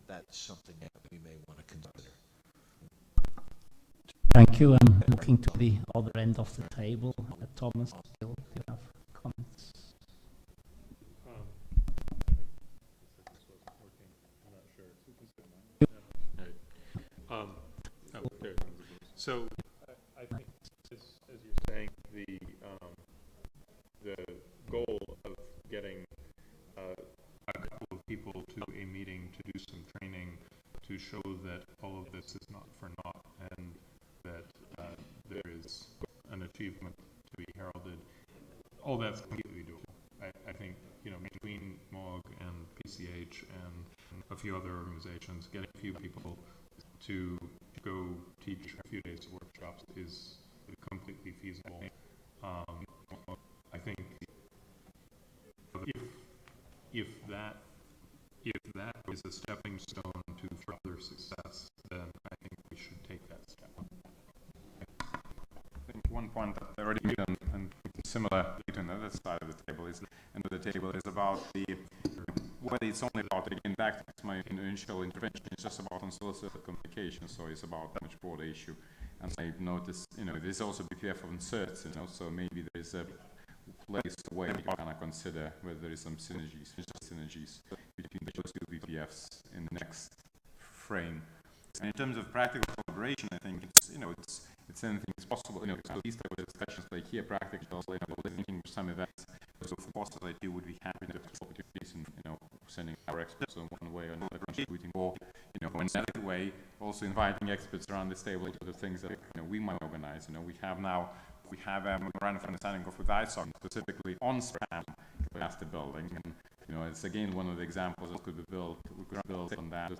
D: that's something that we may want to consider.
B: Thank you. I'm looking to the other end of the table. Thomas, do you have comments?
I: So I think, as you're saying, the goal of getting a couple of people to a meeting to do some training to show that all of this is not for naught and that there is an achievement to be heralded, all that's completely doable. I think, between MOG and PCH and a few other organizations, getting a few people to go teach a few days of workshops is completely feasible. I think if that is a stepping stone to further success, then I think we should take that step.
H: I think one point that I already made and similar to the other side of the table is about whether it's only about, again, back to my initial intervention, it's just about unsolicited communication, so it's about a much broader issue. And I've noticed, there's also BPF of inserts, so maybe there's a place where you kind of consider whether there is some synergies between those two BPFs in the next frame. And in terms of practical collaboration, I think it's anything is possible. So these type of discussions like here, practical, thinking of some events. So of course, as I do, would be happy to have opportunities and sending our experts in one way or another, contributing, or in another way, also inviting experts around this table to the things that we might organize. We have a memorandum of understanding with ISOC specifically on spam capacity building, and it's again one of the examples that could be built. We could build on that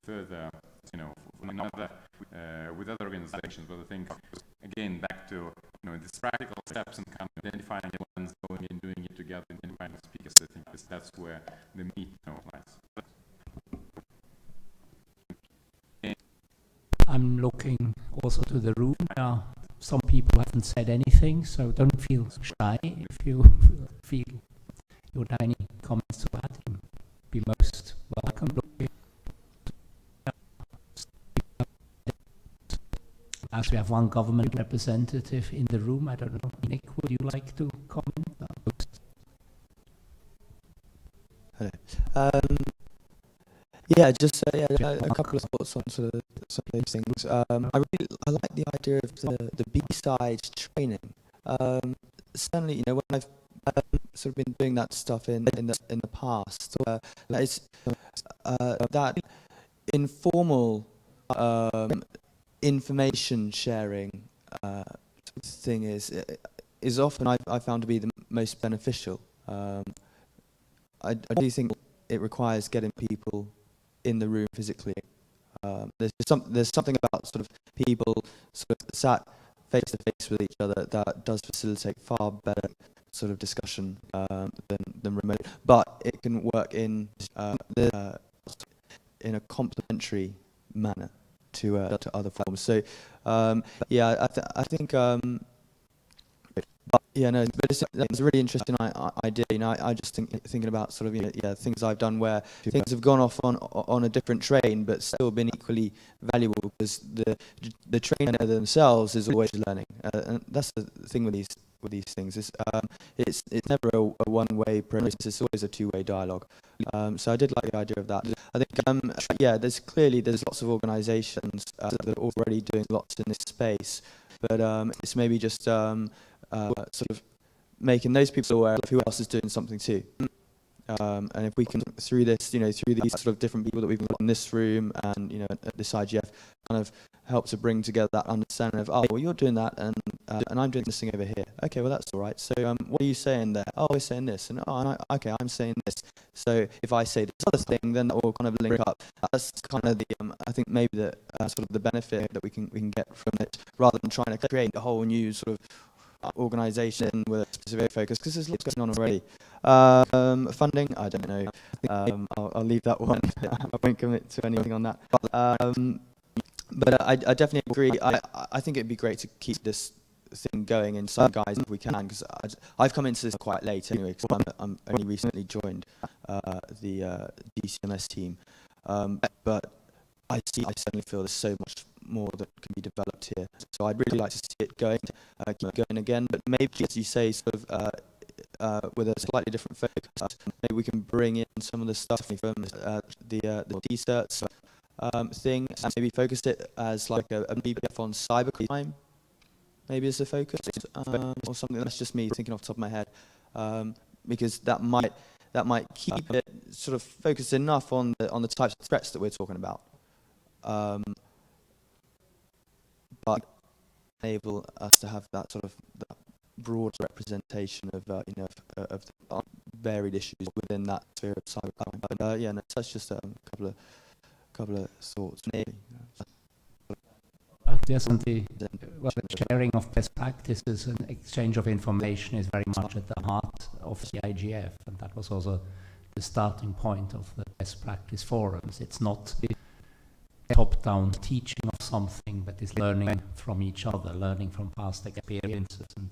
H: further, with other organizations. But I think again back to these practical steps and kind of identifying the ones going and doing it together and identifying the speakers. I think that's where the meat lies.
B: I'm looking also to the room. Some people haven't said anything, so don't feel shy. If you feel you would have any comments to add, you'd be most welcome. As we have one government representative in the room, I don't know, Nick, would you like to comment?
A: Hello. Yeah, just a couple of thoughts on sort of some of these things. I like the idea of the B-side training. Certainly, when I've sort of been doing that stuff in the past, that informal information sharing thing is often I found to be the most beneficial. I do think it requires getting people in the room physically. There's something about sort of people sort of sat face to face with each other that does facilitate far better sort of discussion than remote. But it can work in a complementary manner to other forms. So I think. But it's a really interesting idea. I just thinking about sort of things I've done where things have gone off on a different train, but still been equally valuable because the trainer themselves is always learning, and that's the thing with these things. It's never a one-way process. It's always a two-way dialogue. So I did like the idea of that. I think there's lots of organisations that are already doing lots in this space, but it's maybe just sort of making those people aware of who else is doing something too. And if we can, through this, through these sort of different people that we've got in this room and, at this IGF, kind of help to bring together that understanding of, oh, well, you're doing that and I'm doing this thing over here. Okay, well, that's all right. So what are you saying there? Oh, we're saying this. And okay, I'm saying this. So if I say this other thing, then that will kind of link up. That's kind of the, I think maybe the sort of the benefit that we can get from it, rather than trying to create a whole new sort of organisation with a specific focus, because there's lots going on already. Funding, I don't know. I'll leave that one. I won't commit to anything on that. But I definitely agree. I think it'd be great to keep this thing going in some guys if we can, because I've come into this quite late anyway, because I'm only recently joined the DCMS team. But I certainly feel there's so much more that can be developed here. So I'd really like to see it going, keep going again. But maybe, as you say, sort of with a slightly different focus, maybe we can bring in some of the stuff from the D-certs thing, and maybe focus it as like a BPF on cybercrime, maybe as a focus, or something. That's just me thinking off the top of my head, because that might keep it sort of focused enough on the types of threats that we're talking about, but enable us to have that sort of that broad representation of of the varied issues within that sphere of cybercrime. But that's just a couple of thoughts. Maybe.
B: There's Well, the sharing of best practices and exchange of information is very much at the heart of the IGF, and that was also the starting point of the best practice forums. It's not top-down teaching of something, but it's learning from each other, learning from past experiences, and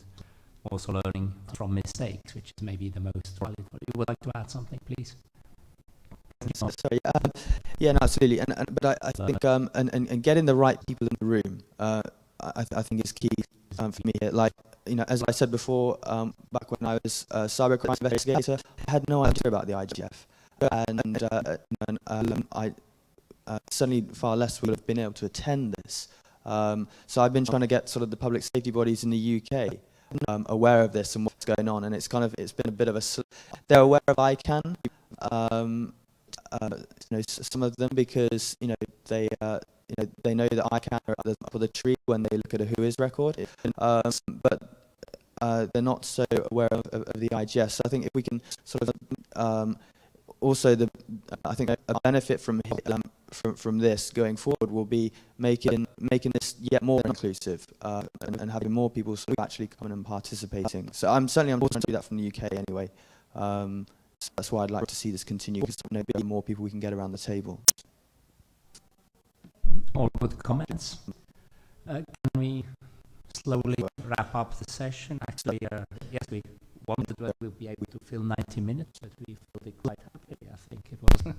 B: also learning from mistakes, which is maybe the most valuable. You would like to add something, please?
A: Sorry. Yeah, no, absolutely. But I think and getting the right people in the room, I think is key for me. Like, you know, as I said before, back when I was a cybercrime investigator, I had no idea about the IGF, and I certainly far less would have been able to attend this. So I've been trying to get sort of the public safety bodies in the UK aware of this and what's going on, and it's been a bit of a. They're aware of ICANN. You know, some of them, because they know that ICANN are at the top of the tree when they look at a WHOIS record, but they're not so aware of the IGF. So I think if we can sort of also I think a benefit from this going forward will be making this yet more inclusive and having more people sort of actually coming and participating. So I'm trying to do that from the UK anyway. So that's why I'd like to see this continue, because maybe more people we can get around the table.
B: All good comments. Can we slowly wrap up the session? Actually, yes, we wanted that we'll be able to fill 90 minutes, but we filled it quite happily. I think it was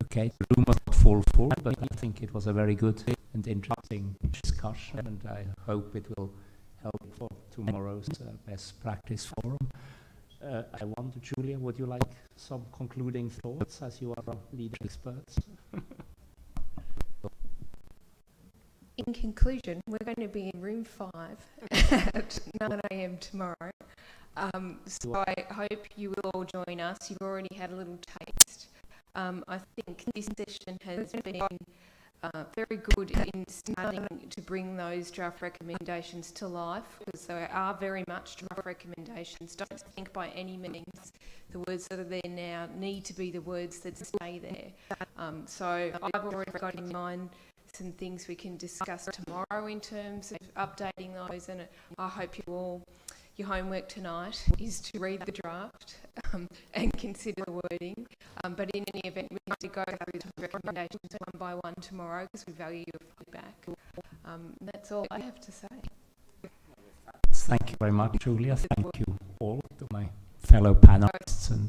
B: okay. The room was not full, but I think it was a very good and interesting discussion, and I hope it will help for tomorrow's best practice forum. I wonder, Julia, would you like some concluding thoughts as you are our lead experts?
F: In conclusion, we're going to be in room 5 at 9 a.m. tomorrow. So I hope you will all join us. You've already had a little taste. I think this session has been very good in starting to bring those draft recommendations to life, because they are very much draft recommendations. Don't think by any means the words that are there now need to be the words that stay there. So I've already got in mind some things we can discuss tomorrow in terms of updating those, and I hope you all, your homework tonight is to read the draft and consider the wording. But in any event, we need to go through the recommendations one by one tomorrow, because we value your feedback. That's all I have to say.
B: Thank you very much, Julia. Thank you all, to my fellow panelists and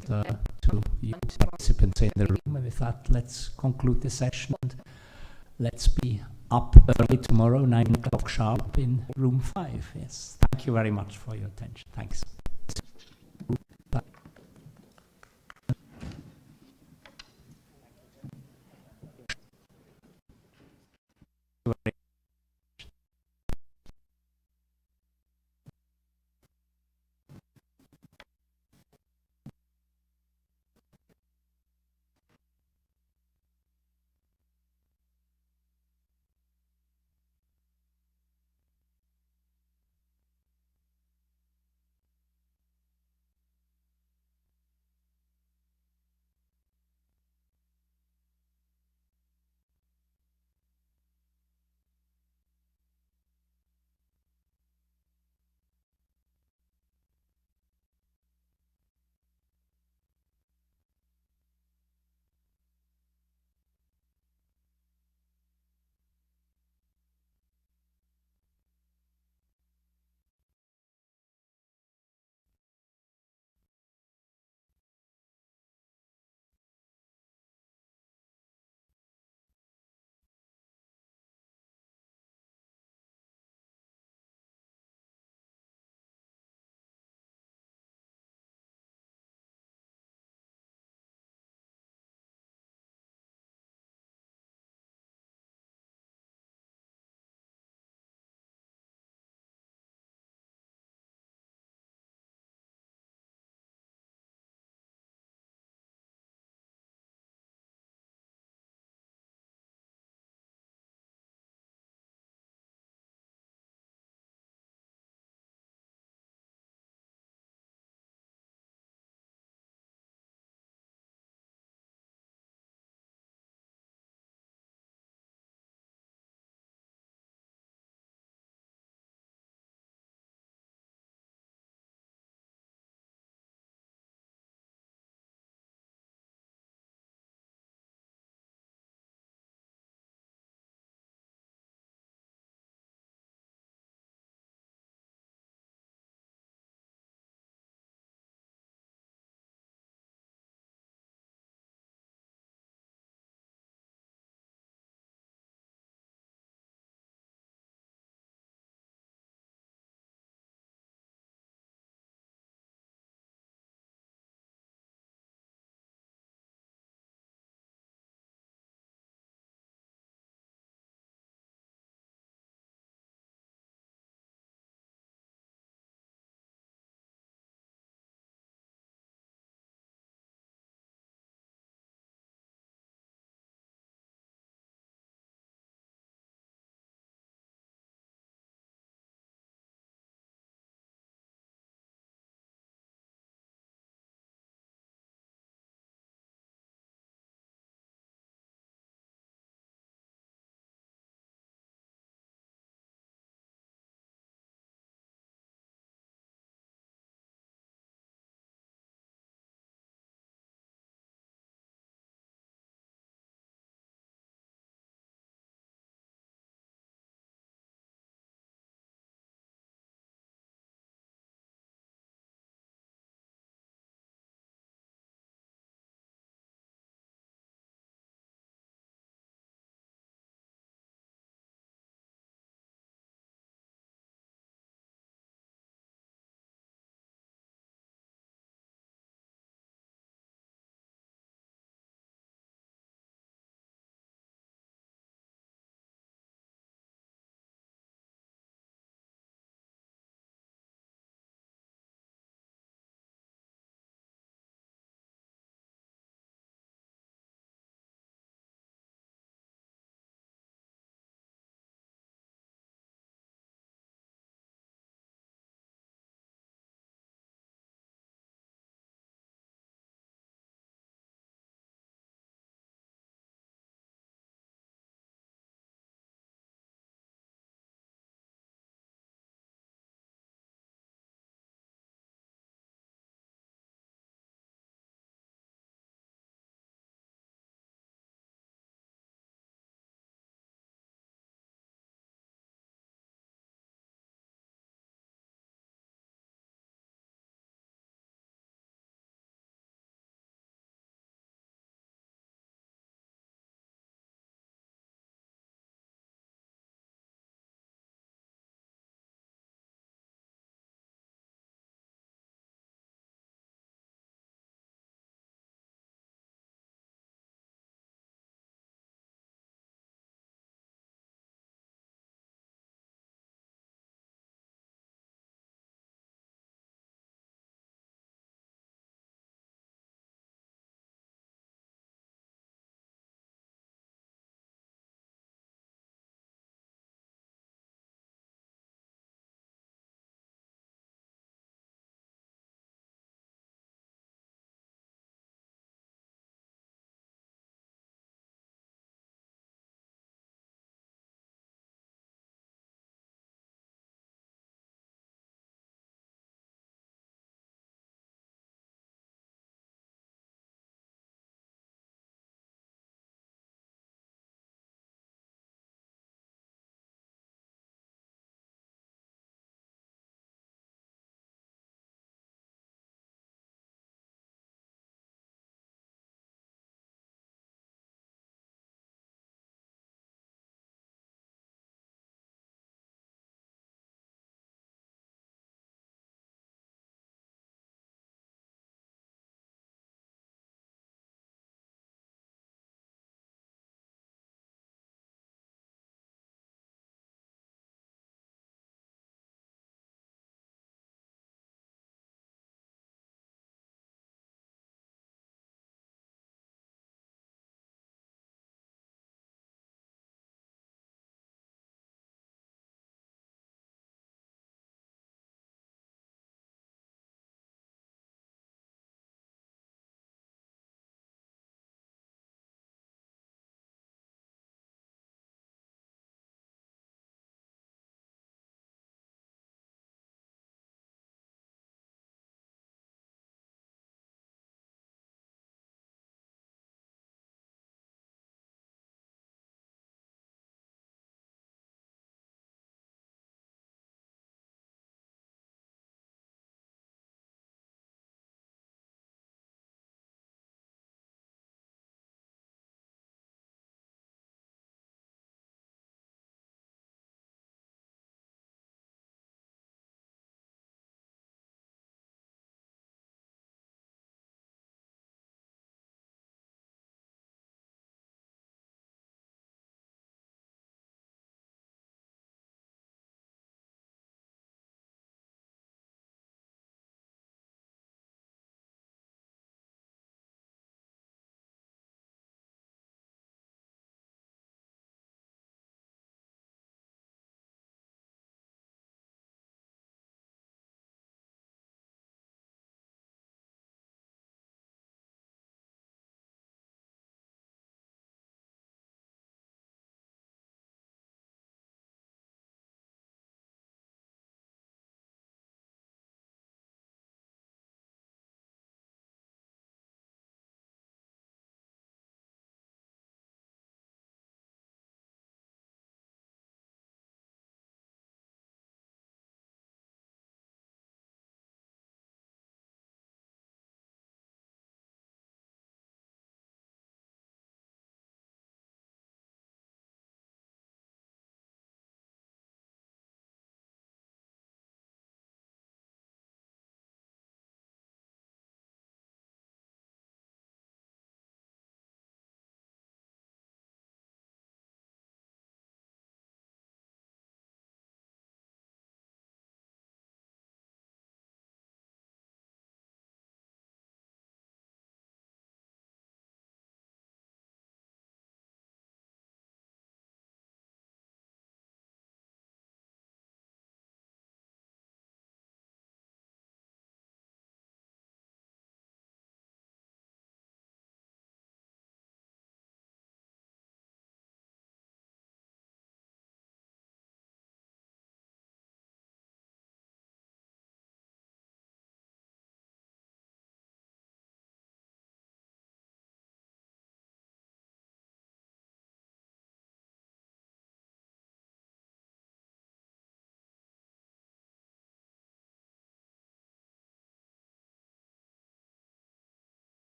B: to you participants in the room. And with that, let's conclude the session. And let's be up early tomorrow, 9 o'clock sharp in room 5. Yes. Thank you very much for your attention. Thanks.